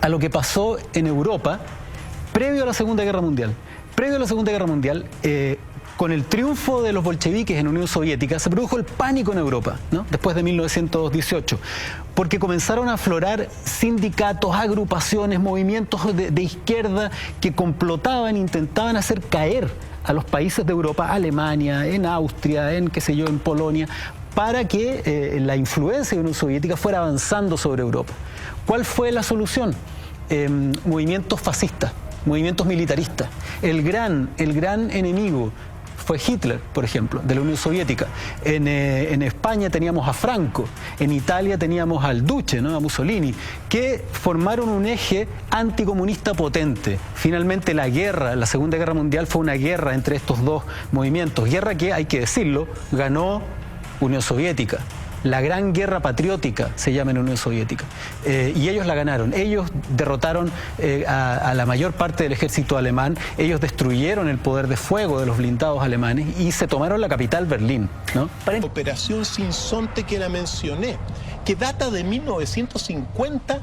a lo que pasó en Europa previo a la Segunda Guerra Mundial. Previo a la Segunda Guerra Mundial, con el triunfo de los bolcheviques en la Unión Soviética, se produjo el pánico en Europa, ¿no? Después de 1918, porque comenzaron a aflorar sindicatos, agrupaciones, movimientos de izquierda que complotaban, intentaban hacer caer a los países de Europa, Alemania, en Austria, en, qué sé yo, en Polonia, para que la influencia de la Unión Soviética fuera avanzando sobre Europa. ¿Cuál fue la solución? Movimientos fascistas, movimientos militaristas. El gran enemigo fue Hitler, por ejemplo, de la Unión Soviética. En España teníamos a Franco, en Italia teníamos al Duce, ¿no? A Mussolini, que formaron un eje anticomunista potente. Finalmente la guerra, la Segunda Guerra Mundial fue una guerra entre estos dos movimientos. Guerra que, hay que decirlo, ganó Unión Soviética. La Gran Guerra Patriótica se llama en la Unión Soviética. Y ellos la ganaron. Ellos derrotaron a la mayor parte del ejército alemán. Ellos destruyeron el poder de fuego de los blindados alemanes y se tomaron la capital, Berlín, ¿no? Operación Sinsonte, que la mencioné, que data de 1950,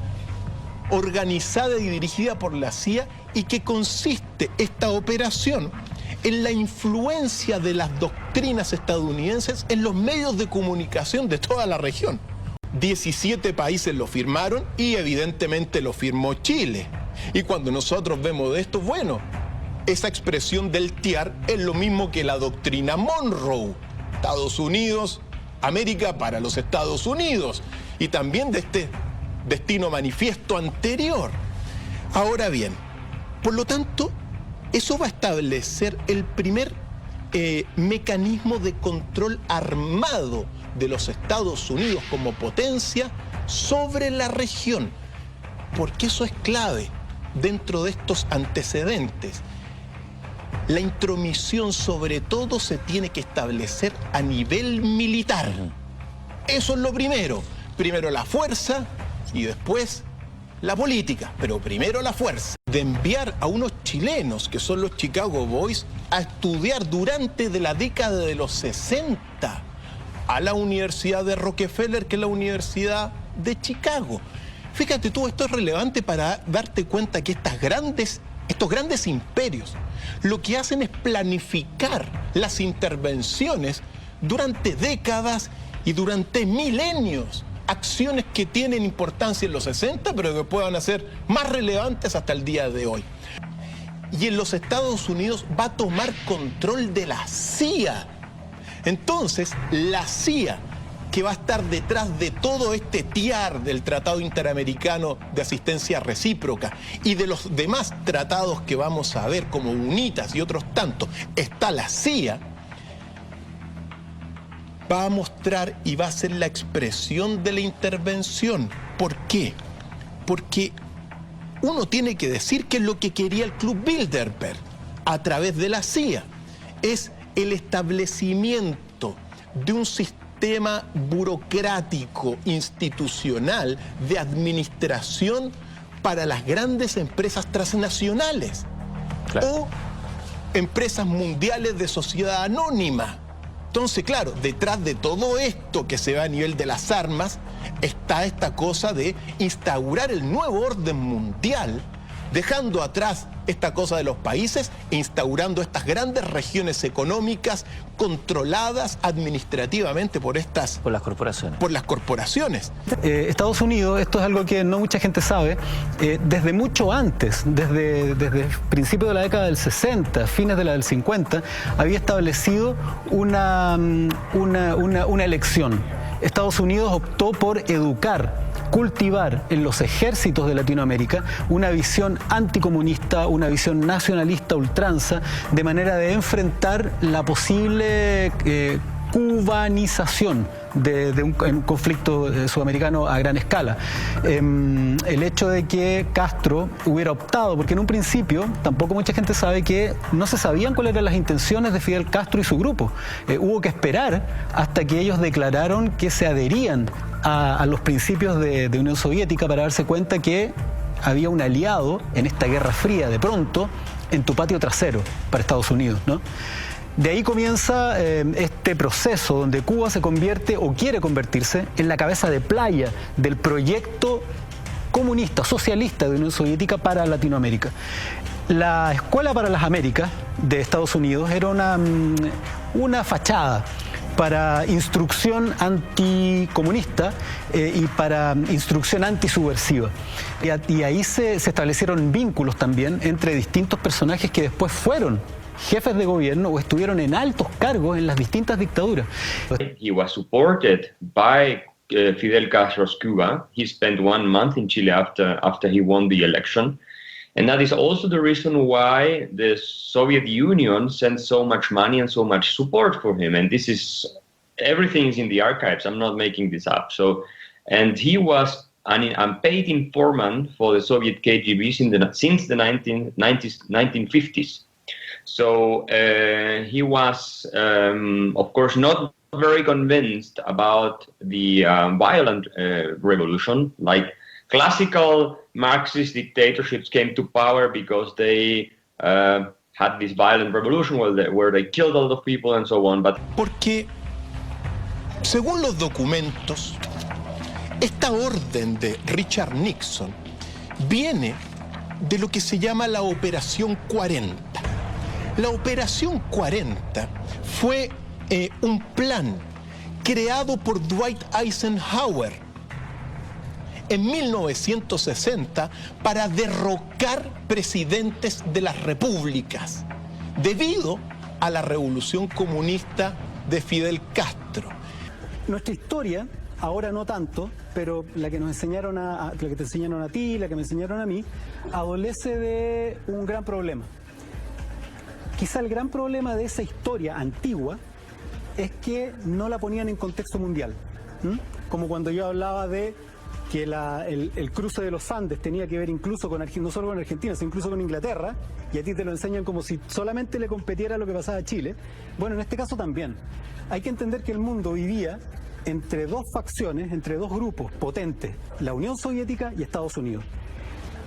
organizada y dirigida por la CIA, y que consiste esta operación en la influencia de las doctrinas estadounidenses en los medios de comunicación de toda la región. 17 países lo firmaron y evidentemente lo firmó Chile. Y cuando nosotros vemos de esto, bueno, esa expresión del TIAR es lo mismo que la doctrina Monroe. Estados Unidos, América para los Estados Unidos. Y también de este destino manifiesto anterior. Ahora bien, por lo tanto, eso va a establecer el primer mecanismo de control armado de los Estados Unidos como potencia sobre la región. Porque eso es clave dentro de estos antecedentes. La intromisión sobre todo se tiene que establecer a nivel militar. Eso es lo primero. Primero la fuerza y después la política, pero primero la fuerza. De enviar a unos chilenos, que son los Chicago Boys, a estudiar durante la década de los 60 a la Universidad de Rockefeller, que es la Universidad de Chicago. Fíjate tú, esto es relevante para darte cuenta que estos grandes imperios lo que hacen es planificar las intervenciones durante décadas y durante milenios. Acciones que tienen importancia en los 60, pero que puedan ser más relevantes hasta el día de hoy. Y en los Estados Unidos va a tomar control de la CIA. Entonces, la CIA, que va a estar detrás de todo este TIAR del Tratado Interamericano de Asistencia Recíproca y de los demás tratados que vamos a ver, como UNITAS y otros tantos, está la CIA, va a mostrar y va a ser la expresión de la intervención. ¿Por qué? Porque uno tiene que decir que es lo que quería el Club Bilderberg a través de la CIA. Es el establecimiento de un sistema burocrático, institucional, de administración para las grandes empresas transnacionales. Claro. O empresas mundiales de sociedad anónima. Entonces, claro, detrás de todo esto que se ve a nivel de las armas, está esta cosa de instaurar el nuevo orden mundial, dejando atrás esta cosa de los países e instaurando estas grandes regiones económicas controladas administrativamente por las corporaciones. Estados Unidos, esto es algo que no mucha gente sabe, desde mucho antes, desde principios de la década del 60, fines de la del 50, había establecido una elección. Estados Unidos optó por educar, cultivar en los ejércitos de Latinoamérica una visión anticomunista, una visión nacionalista ultranza, de manera de enfrentar la posible cubanización de un conflicto sudamericano a gran escala. El hecho de que Castro hubiera optado, porque en un principio tampoco mucha gente sabe que no se sabían cuáles eran las intenciones de Fidel Castro y su grupo. Hubo que esperar hasta que ellos declararon que se adherían a los principios de Unión Soviética para darse cuenta que había un aliado en esta Guerra Fría, de pronto, en tu patio trasero para Estados Unidos, ¿no? De ahí comienza este proceso donde Cuba se convierte o quiere convertirse en la cabeza de playa del proyecto comunista, socialista de la Unión Soviética para Latinoamérica. La Escuela para las Américas de Estados Unidos era una fachada para instrucción anticomunista y para instrucción antisubversiva. Y ahí se establecieron vínculos también entre distintos personajes que después fueron jefes de gobierno o estuvieron en altos cargos en las distintas dictaduras. He was supported by Fidel Castro's Cuba. He spent 1 month in Chile after he won the election. And that is also the reason why the Soviet Union sent so much money and so much support for him. And this is, everything is in the archives. I'm not making this up. So, and he was an unpaid informant for the Soviet KGB since the 1950s. So he was, of course, not very convinced about the violent revolution. Like classical Marxist dictatorships came to power because they had this violent revolution where they killed a lot of people and so on. But Porque, según los documentos, esta orden de Richard Nixon viene de lo que se llama la Operación 40. La Operación 40 fue un plan creado por Dwight Eisenhower en 1960 para derrocar presidentes de las repúblicas debido a la revolución comunista de Fidel Castro. Nuestra historia, ahora no tanto, pero la que nos enseñaron la que te enseñaron a ti, la que me enseñaron a mí, adolece de un gran problema. Quizá el gran problema de esa historia antigua es que no la ponían en contexto mundial. Como cuando yo hablaba de que el cruce de los Andes tenía que ver incluso con no solo con Argentina, sino incluso con Inglaterra, y a ti te lo enseñan como si solamente le competiera lo que pasaba a Chile. Bueno, en este caso también. Hay que entender que el mundo vivía entre dos facciones, entre dos grupos potentes, la Unión Soviética y Estados Unidos.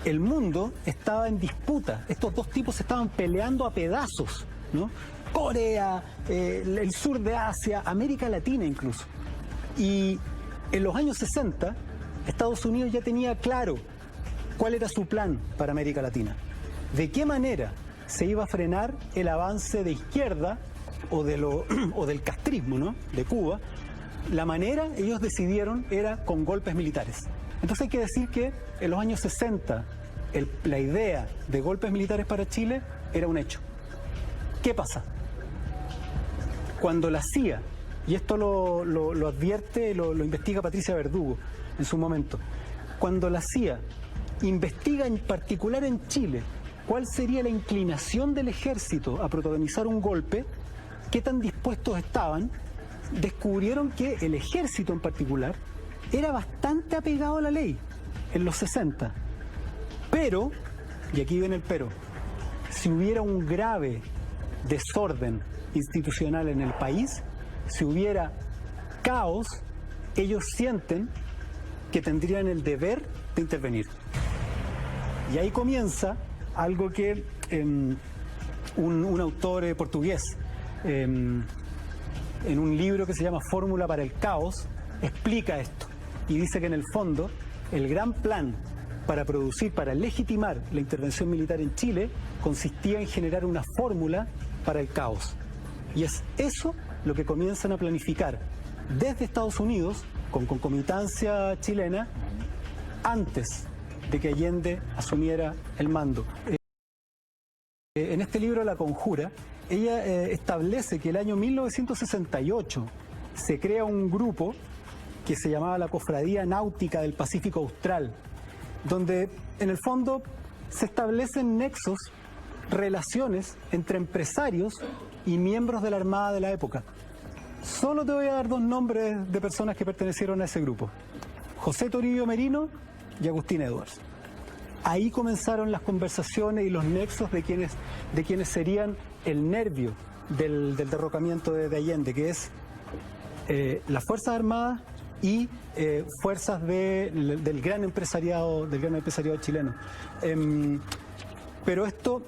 El mundo estaba en disputa, estos dos tipos se estaban peleando a pedazos, ¿no? Corea, el sur de Asia, América Latina incluso. Y en los años 60, Estados Unidos ya tenía claro cuál era su plan para América Latina. De qué manera se iba a frenar el avance de izquierda o del castrismo, ¿no?, de Cuba. La manera, ellos decidieron, era con golpes militares. Entonces hay que decir que en los años 60 la idea de golpes militares para Chile era un hecho. ¿Qué pasa? Cuando la CIA, y esto lo advierte, lo investiga Patricia Verdugo en su momento, cuando la CIA investiga en particular en Chile cuál sería la inclinación del ejército a protagonizar un golpe, qué tan dispuestos estaban, descubrieron que el ejército en particular era bastante apegado a la ley en los 60. Pero, y aquí viene el pero, si hubiera un grave desorden institucional en el país, si hubiera caos, ellos sienten que tendrían el deber de intervenir. Y ahí comienza algo que un autor portugués, en un libro que se llama Fórmula para el Caos, explica esto y dice que en el fondo el gran plan para legitimar la intervención militar en Chile consistía en generar una fórmula para el caos. Y es eso lo que comienzan a planificar desde Estados Unidos, con concomitancia chilena, antes de que Allende asumiera el mando. En este libro, La Conjura, ella establece que el año 1968 se crea un grupo que se llamaba la Cofradía Náutica del Pacífico Austral, donde en el fondo se establecen nexos, relaciones entre empresarios y miembros de la Armada de la época. Solo te voy a dar dos nombres de personas que pertenecieron a ese grupo: José Toribio Merino y Agustín Edwards. Ahí comenzaron las conversaciones y los nexos de quienes serían el nervio del derrocamiento de Allende, que es las Fuerzas Armadas y fuerzas del gran empresariado chileno. Pero esto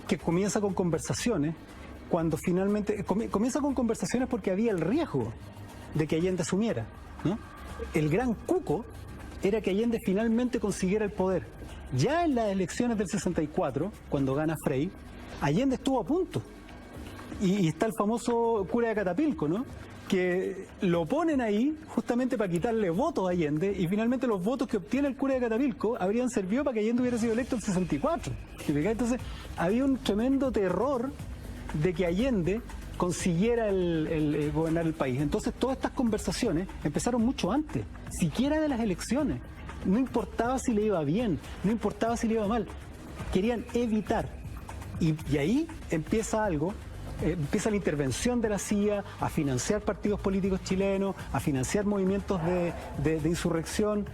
que comienza con conversaciones, cuando finalmente comienza con conversaciones porque había el riesgo de que Allende asumiera, ¿no? El gran cuco era que Allende finalmente consiguiera el poder. Ya en las elecciones del 64, cuando gana Frei, Allende estuvo a punto. Y está el famoso cura de Catapilco, ¿no? Que lo ponen ahí justamente para quitarle votos a Allende, y finalmente los votos que obtiene el cura de Catapilco habrían servido para que Allende hubiera sido electo en el 64. Entonces había un tremendo terror de que Allende consiguiera el gobernar el país. Entonces todas estas conversaciones empezaron mucho antes, siquiera de las elecciones. No importaba si le iba bien, no importaba si le iba mal, querían evitar. Y ahí empieza algo. Empieza la intervención de la CIA a financiar partidos políticos chilenos, a financiar movimientos de insurrección.